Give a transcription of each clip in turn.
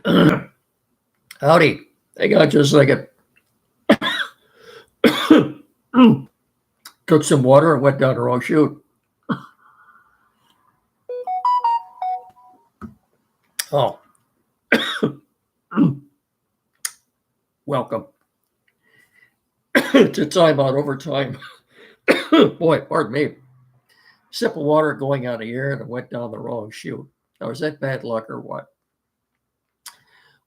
Howdy. Hang on just a second. Took some water and went down the wrong chute. Oh, welcome to Time Out Overtime. Boy, pardon me. Sip of water going out of here and it went down the wrong chute. Now, is that bad luck or what?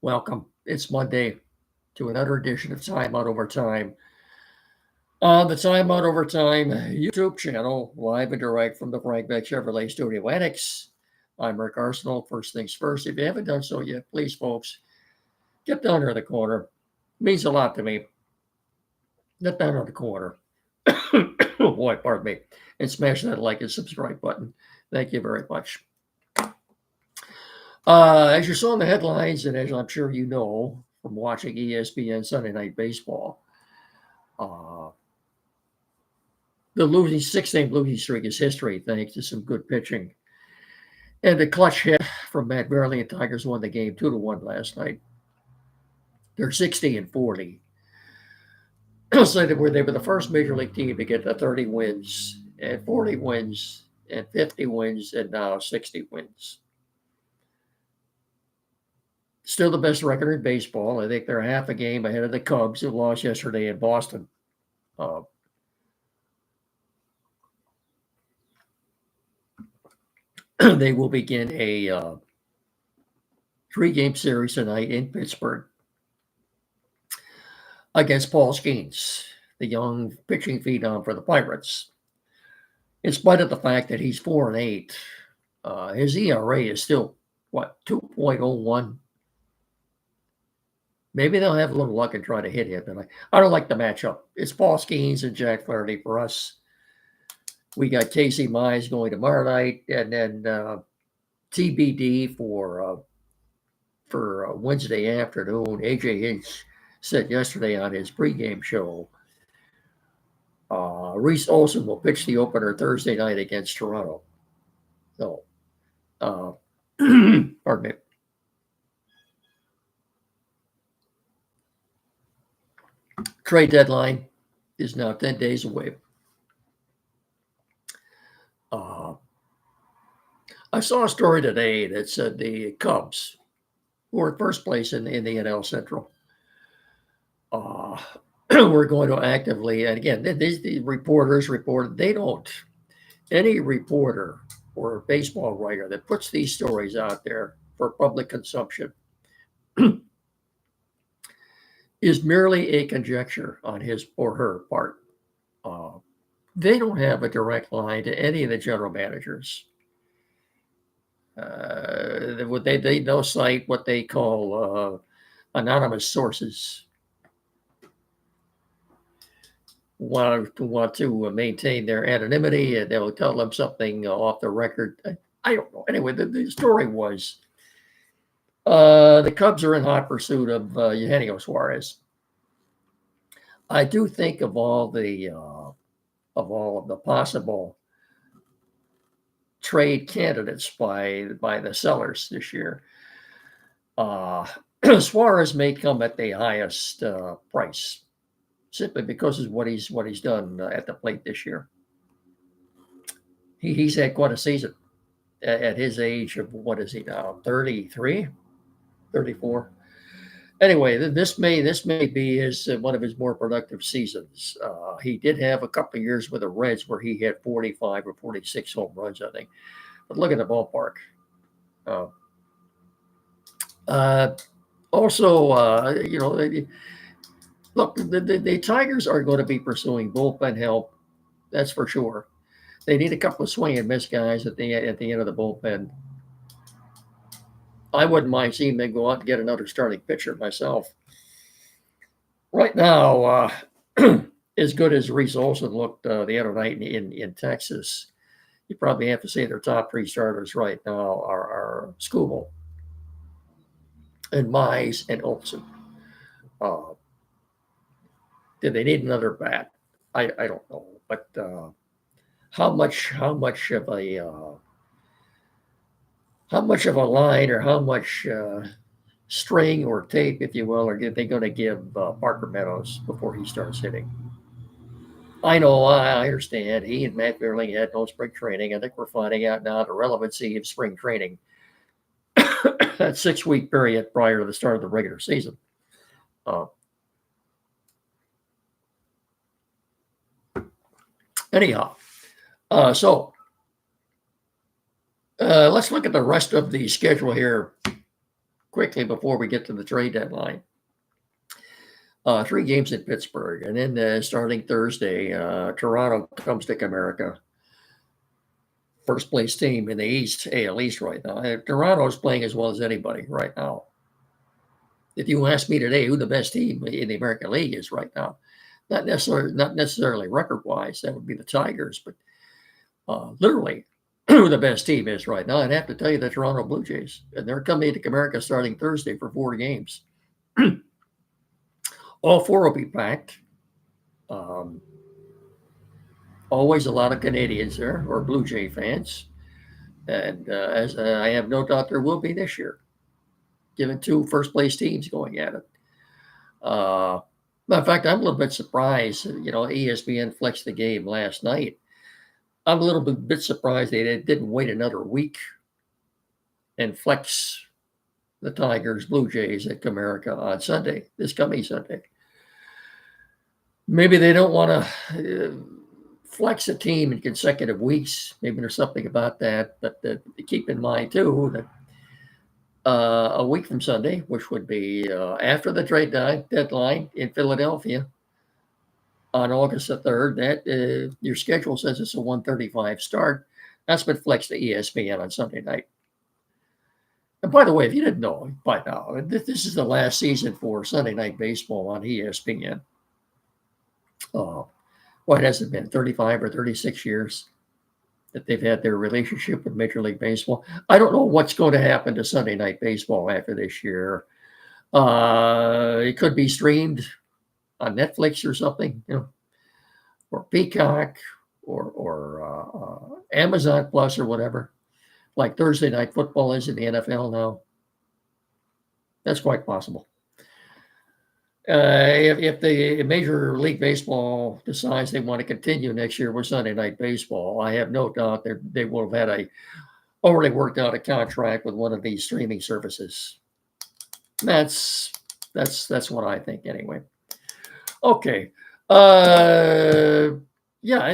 Welcome. It's Monday to another edition of Time Out Overtime on the Time Out Overtime YouTube channel, live and direct from the Frank Beck Chevrolet Studio Annex. I'm Rick Arsenal. First things first, if you haven't done so yet, please, folks, get down there in the corner. It means a lot to me. Get down in the corner. Oh boy, pardon me. And smash that like and subscribe button. Thank you very much. As you saw in the headlines, and as I'm sure you know from watching ESPN Sunday Night Baseball, the six-game losing streak is history thanks to some good pitching. And the clutch hit from Matt Barely and Tigers won the game 2-1 last night. They're 60-40. So they were the first major league team to get to 30 wins and 40 wins and 50 wins and now 60 wins. Still the best record in baseball. I think they're half a game ahead of the Cubs who lost yesterday in Boston. They will begin a 3-game series tonight in Pittsburgh against Paul Skeens, the young pitching phenom for the Pirates. In spite of the fact that he's 4-8, his ERA is still, 2.01? Maybe they'll have a little luck and try to hit him. And I don't like the matchup. It's Paul Skeens and Jack Flaherty for us. We got Casey Mize going tomorrow night, and then TBD for Wednesday afternoon. AJ Hinch said yesterday on his pregame show, Reese Olson will pitch the opener Thursday night against Toronto. So, pardon me. Trade deadline is now 10 days away. I saw a story today that said the Cubs, who are in first place in the NL Central, we're going to actively, and again, these reporters reported, any reporter or baseball writer that puts these stories out there for public consumption is merely a conjecture on his or her part. They don't have a direct line to any of the general managers. They no cite what they call anonymous sources. Want to maintain their anonymity, and they'll tell them something off the record. I don't know. Anyway, the story was the Cubs are in hot pursuit of Eugenio Suarez. I do think of all of the possible trade candidates by the sellers this year, Suarez may come at the highest price, simply because of what he's done at the plate this year. He's had quite a season at his age of, what is he now, 33, 34? Anyway, this may be one of his more productive seasons. He did have a couple of years with the Reds where he had 45 or 46 home runs, I think. But look at the ballpark. Look, the Tigers are going to be pursuing bullpen help. That's for sure. They need a couple of swing and miss guys at the end of the bullpen. I wouldn't mind seeing them go out and get another starting pitcher myself. Right now, as good as Reese Olson looked the other night in Texas, you probably have to say their top 3 starters right now are Skubal and Mize and Olson. Do they need another bat? I don't know, but how much of a line or how much string or tape, if you will, are they going to give Parker Meadows before he starts hitting? I know, I understand. He and Matt Vierling had no spring training. I think we're finding out now the relevancy of spring training, that 6-week period prior to the start of the regular season. Anyhow, so let's look at the rest of the schedule here quickly before we get to the trade deadline. 3 games in Pittsburgh, and then starting Thursday, Toronto comes to Comerica. First place team in the East, AL East right now. Toronto's playing as well as anybody right now. If you ask me today who the best team in the American League is right now, not necessarily record-wise, that would be the Tigers, but literally who the best team is right now, I'd have to tell you the Toronto Blue Jays. And they're coming to Comerica starting Thursday for 4 games. All 4 will be packed. Always a lot of Canadians there, or Blue Jay fans. And as I have no doubt there will be this year, given 2 first-place teams going at it. In fact, I'm a little bit surprised. ESPN flexed the game last night. I'm a little bit surprised they didn't wait another week and flex the Tigers, Blue Jays at Comerica on Sunday, this coming Sunday. Maybe they don't want to flex a team in consecutive weeks. Maybe there's something about that. But keep in mind, too, that a week from Sunday, which would be after the trade deadline in Philadelphia on August the 3rd, that your schedule says it's a 1:35 start. That's been flexed to ESPN on Sunday night. And by the way, if you didn't know by now, this is the last season for Sunday Night Baseball on ESPN. What has it been, 35 or 36 years that they've had their relationship with Major League Baseball? I don't know what's going to happen to Sunday Night Baseball after this year. It could be streamed on Netflix or something, or Peacock or Amazon Plus or whatever, like Thursday Night Football is in the NFL now. That's quite possible. If the Major League Baseball decides they want to continue next year with Sunday Night Baseball, I have no doubt they will have had already worked out a contract with one of these streaming services. That's what I think anyway. Okay. Yeah.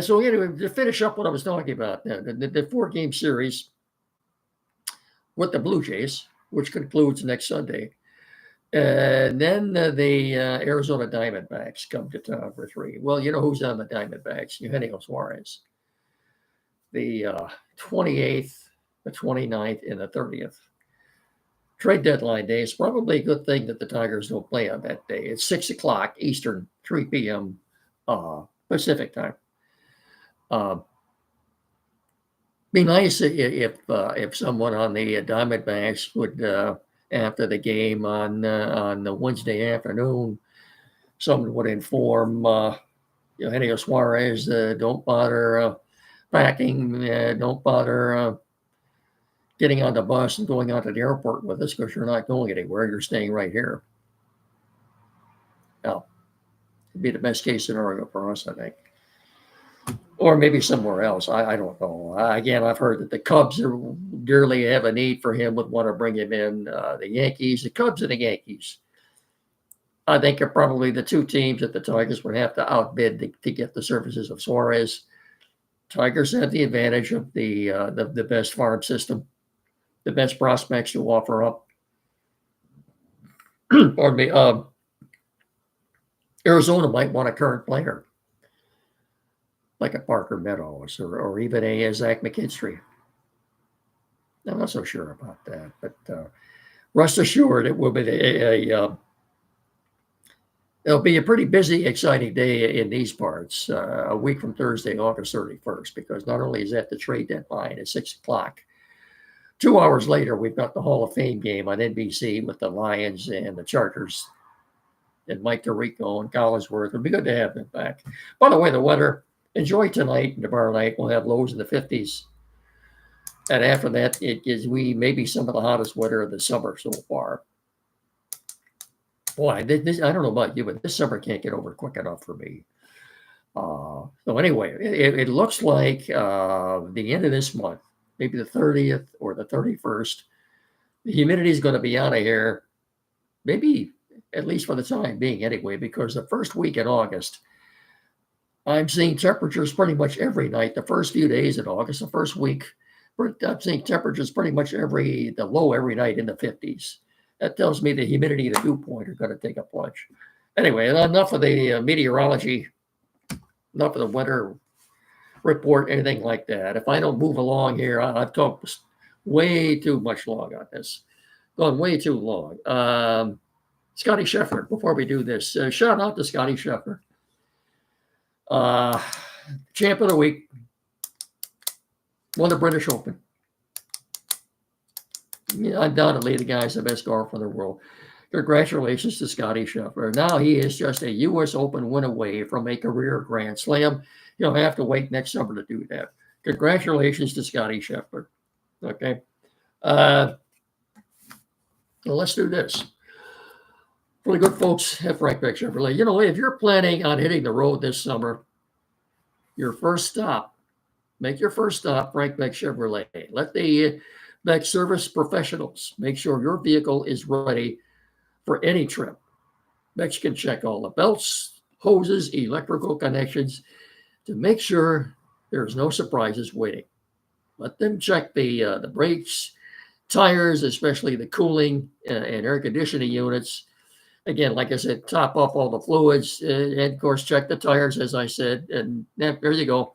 So anyway, to finish up what I was talking about, the 4-game series with the Blue Jays, which concludes next Sunday. And then the Arizona Diamondbacks come to town for 3. Well, you know who's on the Diamondbacks? Eugenio Suarez. The 28th, the 29th, and the 30th. Trade deadline day is probably a good thing that the Tigers don't play on that day. It's 6 o'clock Eastern, 3 p.m. Pacific time. Be nice if someone on the Diamondbacks would, after the game on the Wednesday afternoon, someone would inform Eugenio Suarez, don't bother packing, don't bother getting on the bus and going out to the airport with us because you're not going anywhere. You're staying right here. Now, it'd be the best case scenario for us, I think. Or maybe somewhere else. I don't know. Again, I've heard that the Cubs dearly have a need for him, would want to bring him in. The Yankees, the Cubs and the Yankees, I think are probably the 2 teams that the Tigers would have to outbid to get the services of Suarez. Tigers have the advantage of the best farm system, the best prospects to offer up. Pardon me. Arizona might want a current player, like a Parker Meadows or even a Zach McKinstry. I'm not so sure about that, but rest assured it will be it'll be a pretty busy, exciting day in these parts, a week from Thursday, August 31st, because not only is that the trade deadline at 6 o'clock, 2 hours later, we've got the Hall of Fame game on NBC with the Lions and the Chargers and Mike Tirico and Collinsworth. It'll be good to have them back. By the way, the weather, enjoy tonight and tomorrow night. We'll have lows in the 50s. And after that, it gives maybe some of the hottest weather of the summer so far. Boy, I don't know about you, but this summer can't get over quick enough for me. So anyway, it looks like the end of this month, maybe the 30th or the 31st, the humidity is going to be out of here, maybe at least for the time being anyway, because the first week in August, I'm seeing temperatures pretty much every night. The first few days in August, the first week, I'm seeing temperatures pretty much the low every night in the 50s. That tells me the humidity and the dew point are going to take a plunge. Anyway, enough of the meteorology, enough of the weather report, anything like that. If I don't move along here, I've talked way too much long on this, gone way too long. Scotty Scheffler, before we do this, shout out to Scotty Scheffler. Champ of the week, won the British Open. Undoubtedly, the guy's the best golfer in the world. Congratulations to Scotty Scheffler. Now he is just a U.S. Open win away from a career Grand Slam. He'll have to wait next summer to do that. Congratulations to Scotty Scheffler. Okay. Well, let's do this. For the good folks at Frank Beck Chevrolet, if you're planning on hitting the road this summer, your first stop, make your first stop, Frank Beck Chevrolet. Let the Beck service professionals make sure your vehicle is ready for any trip. Beck can check all the belts, hoses, electrical connections to make sure there's no surprises waiting. Let them check the brakes, tires, especially the cooling and air conditioning units. Again, like I said, top off all the fluids and of course, check the tires, as I said, and there you go.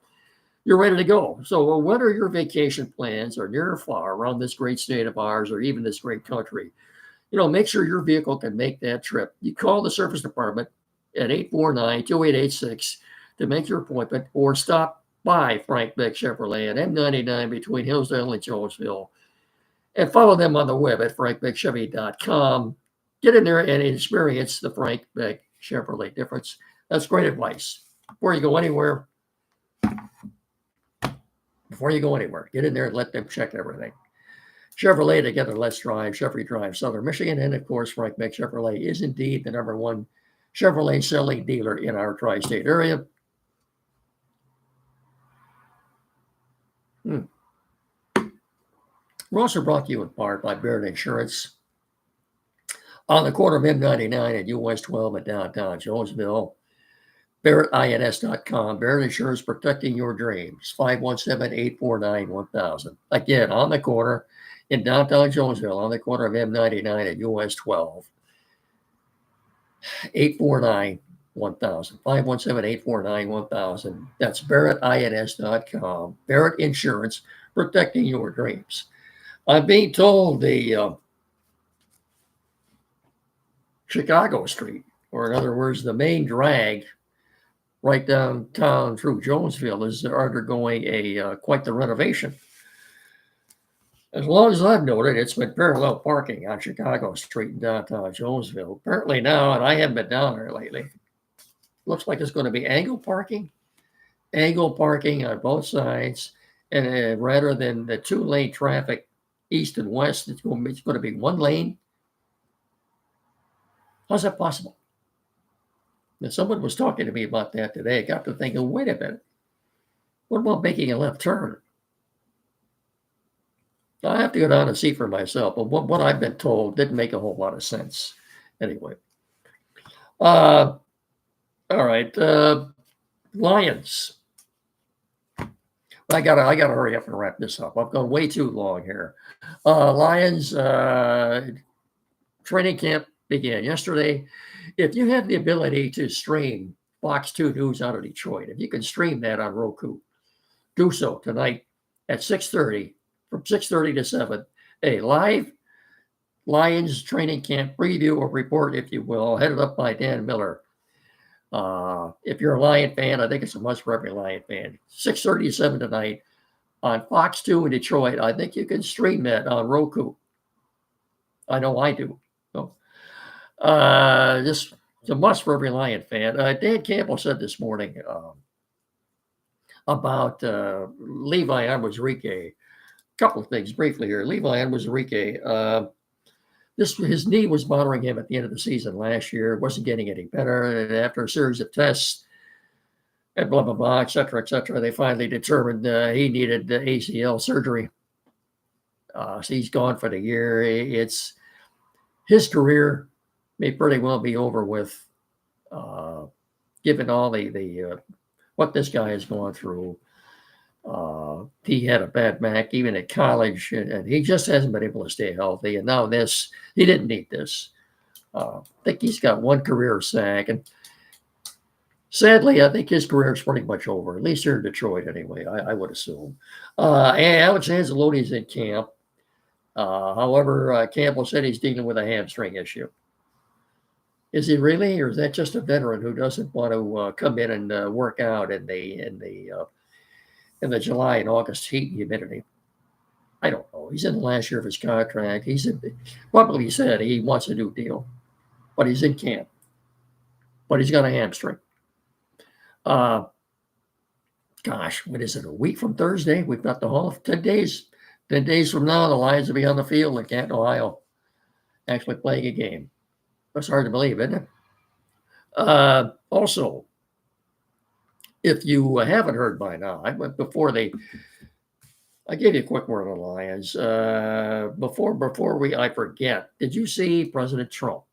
You're ready to go. So what are your vacation plans or near or far around this great state of ours or even this great country? Make sure your vehicle can make that trip. You call the service department at 849-2886 to make your appointment or stop by Frank Beck Chevrolet at M99 between Hillsdale and Jonesville and follow them on the web at frankbeckchevy.com. Get in there and experience the Frank Beck Chevrolet difference. That's great advice. Before you go anywhere, get in there and let them check everything. Chevrolet together, let's drive. Chevy Drive, Southern Michigan. And of course, Frank Beck Chevrolet is indeed the number one Chevrolet selling dealer in our tri-state area. We're also brought to you in part by Barrett Insurance. On the corner of M99 and US 12 in downtown Jonesville, BarrettINS.com. Barrett Insurance, protecting your dreams. 517-849-1000. Again, on the corner in downtown Jonesville, on the corner of M99 and US 12. 849-1000. 517-849-1000. That's BarrettINS.com. Barrett Insurance, protecting your dreams. I'm being told the Chicago Street, or in other words, the main drag right downtown through Jonesville is undergoing quite the renovation. As long as I've noted, it's been parallel parking on Chicago Street in downtown Jonesville. Apparently now, and I haven't been down there lately, looks like it's going to be angle parking on both sides, and rather than the two-lane traffic east and west, it's going to be one lane. How's that possible? And someone was talking to me about that today. I got to thinking, wait a minute. What about making a left turn? I have to go down and see for myself. But what I've been told didn't make a whole lot of sense. Anyway. All right. Lions. I gotta hurry up and wrap this up. I've gone way too long here. Lions training camp began yesterday. If you have the ability to stream Fox 2 News out of Detroit, if you can stream that on Roku, do so tonight at 6:30, from 6:30 to 7. A live Lions training camp preview or report, if you will, headed up by Dan Miller. If you're a Lion fan, I think it's a must for every Lion fan. 6:30 to 7 tonight on Fox 2 in Detroit. I think you can stream that on Roku. I know I do. So, just it's a must for every Lion fan. Dan Campbell said this morning about Levi Onwuzurike. A couple of things briefly here. Levi Onwuzurike, his knee was bothering him at the end of the season last year. It wasn't getting any better. And after a series of tests and blah, blah, blah, et cetera, they finally determined he needed ACL surgery. So he's gone for the year. It's his career may pretty well be over with, given all the what this guy has gone through. He had a bad back even at college, and he just hasn't been able to stay healthy. And now this, he didn't need this. I think he's got one career sack, and sadly, I think his career is pretty much over, at least here in Detroit anyway, I would assume. And Alex Anzalone is in camp. However, Campbell said he's dealing with a hamstring issue. Is he really, or is that just a veteran who doesn't want to come in and work out in the July and August heat and humidity? I don't know. He's in the last year of his contract. Publicly said he wants a new deal, but he's in camp. But he's got a hamstring. Gosh, what is it? A week from Thursday, we've got the Hall of 10 days. 10 days from now, the Lions will be on the field in Canton, Ohio, actually playing a game. That's hard to believe, isn't it? Also, if you haven't heard by now, I gave you a quick word on the Lions. Before I forget, did you see President Trump?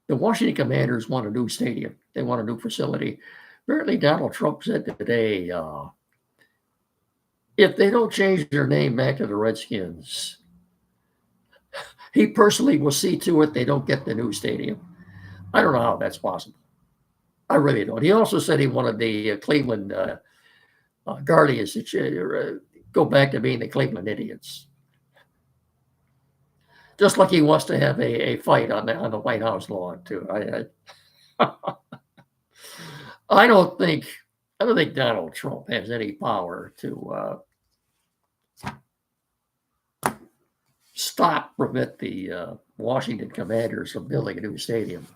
The Washington Commanders want a new stadium. They want a new facility. Apparently, Donald Trump said today, if they don't change their name back to the Redskins, he personally will see to it they don't get the new stadium. I don't know how that's possible. I really don't. He also said he wanted the Cleveland Guardians to go back to being the Cleveland Indians. Just like he wants to have a fight on the White House lawn too. I don't think Donald Trump has any power to prevent the Washington Commanders from building a new stadium,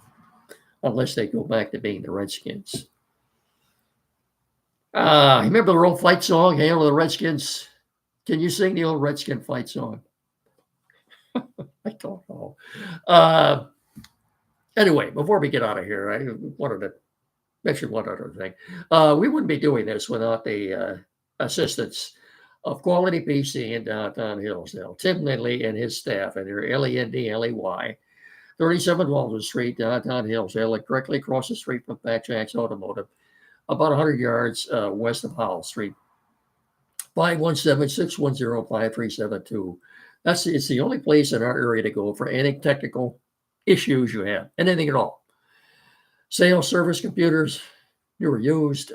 unless they go back to being the Redskins. Remember the old fight song, Hail to the Redskins? Can you sing the old Redskin fight song? I don't know. Anyway, before we get out of here, I wanted to mention one other thing. We wouldn't be doing this without the assistance of Quality PC in downtown Hillsdale. Tim Lindley and his staff, and they're Lendley, 37 Walton Street, downtown Hillsdale, directly across the street from Pat Jack's Automotive, about 100 yards west of Howell Street. 517-610-5372. It's the only place in our area to go for any technical issues you have, anything at all. Sales, service, computers, new or used,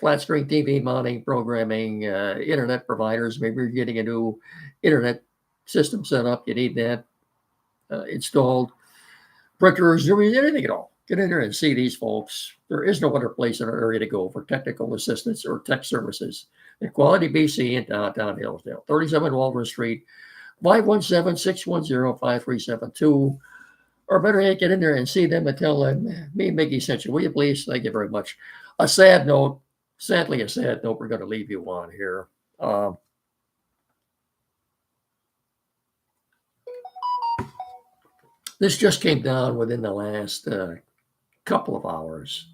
flat screen TV mounting, programming, internet providers. Maybe you're getting a new internet system set up. You need that installed. Printers, anything at all. Get in there and see these folks. There is no other place in our area to go for technical assistance or tech services than Quality BC in downtown Hillsdale, 37 Walton Street, 517-610-5372. Or better yet, get in there and see them and tell them, me and Mickey sent you. Will you please? Thank you very much. Sadly, a sad note we're going to leave you on here. This just came down within the last couple of hours.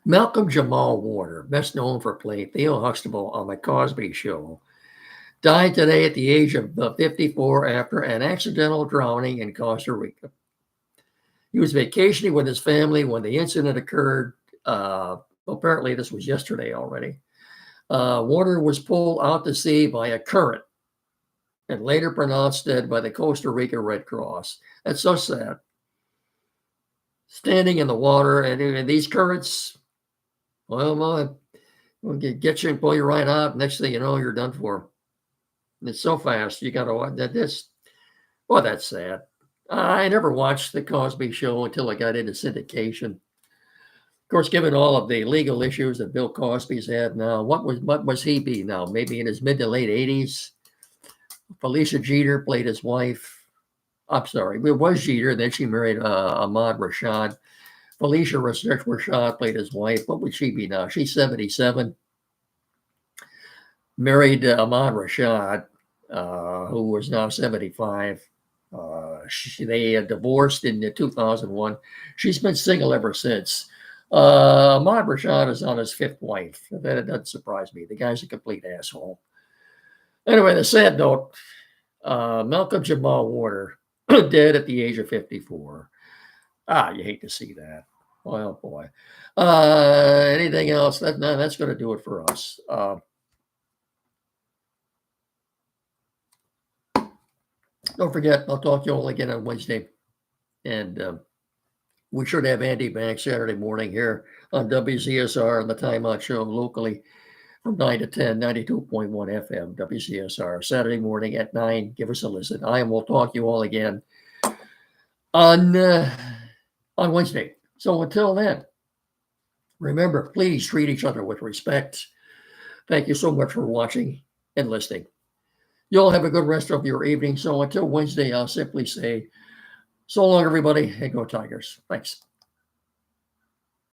Malcolm Jamal Warner, best known for playing Theo Huxtable on The Cosby Show, died today at the age of 54 after an accidental drowning in Costa Rica. He was vacationing with his family when the incident occurred. Apparently, this was yesterday already. Warner was pulled out to sea by a current and later pronounced dead by the Costa Rica Red Cross. That's so sad. Standing in the water, and these currents, will get you and pull you right out. Next thing you know, you're done for. It's so fast. You got to watch that. That's sad. I never watched The Cosby Show until I got into syndication. Of course, given all of the legal issues that Bill Cosby's had now, what was he be now? Maybe in his mid to late 80s. Felicia Jeter played his wife. I'm sorry, it was Jeter. Then she married Ahmad Rashad. Felicia Rashad played his wife. What would she be now? She's 77. Married Ahmad Rashad. who was now 75. They divorced in 2001. She's been single ever since. Ahmad Rashad is on his fifth wife. That doesn't surprise me. The guy's a complete asshole. Anyway, the sad note, Malcolm Jamal Warner, dead at the age of 54. You hate to see that. Oh, boy. Anything else? That's going to do it for us. Don't forget, I'll talk to you all again on Wednesday. And we should have Andy back Saturday morning here on WCSR on the Time Out Show locally from 9 to 10, 92.1 FM, WCSR. Saturday morning at 9. Give us a listen. I will talk to you all again on Wednesday. So until then, remember, please treat each other with respect. Thank you so much for watching and listening. You all have a good rest of your evening. So until Wednesday, I'll simply say, so long, everybody, and go Tigers. Thanks.